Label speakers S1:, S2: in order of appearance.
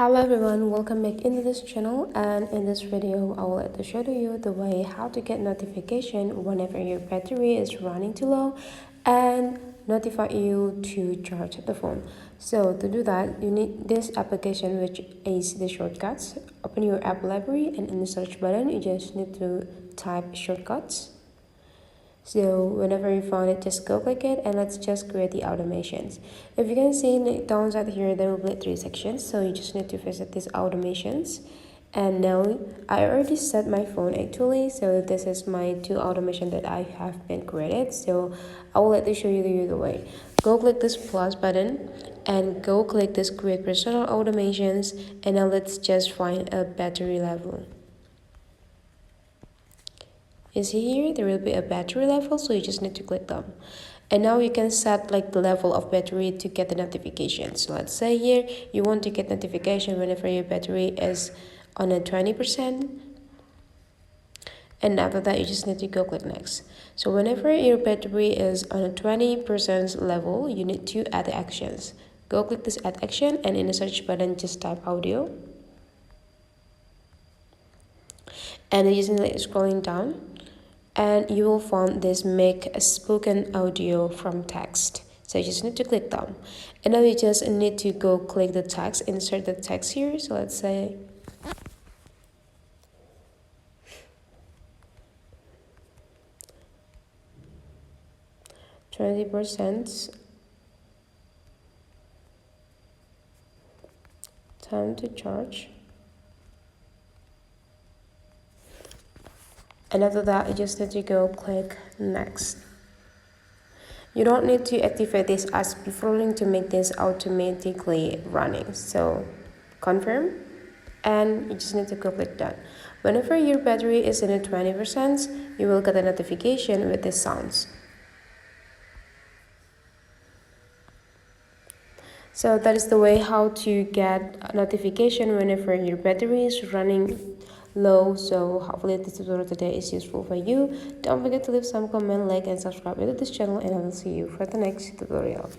S1: Hello everyone, welcome back into this channel, and in this video I will like to show you the way how to get notification whenever your battery is running too low and notify you to charge the phone. So to do that, you need this application, which is the shortcuts. Open your app library, and in the search button you just need to type shortcuts. So whenever you found it, just go click it, and let's just create the automations. If you can see downside here, there will be 3 sections, so you just need to visit these automations. And now I already set my phone actually, so this is my 2 automation that I have been created. So I will let me show you the other way. Go click this plus button and go click this create personal automations, and now let's just find a battery level. You see here, there will be a battery level, so you just need to click them. And now you can set like the level of battery to get the notifications. So let's say here you want to get notification whenever your battery is on a 20%. And after that, you just need to go click next. So whenever your battery is on a 20% level, you need to add actions. Go click this add action, and in the search button just type audio. And you just need to scrolling down, and you will find this make a spoken audio from text. So you just need to click them, and now you just need to go click the text, insert the text here. So let's say %, time to charge. And after that, you just need to go click next. You don't need to activate this as before link to make this automatically running. So confirm, and you just need to go click done. Whenever your battery is in a 20%, you will get a notification with this sounds. So that is the way how to get a notification whenever your battery is running low. So hopefully this tutorial today is useful for you. Don't forget to leave some comment, like, and subscribe to this channel, and I will see you for the next tutorial.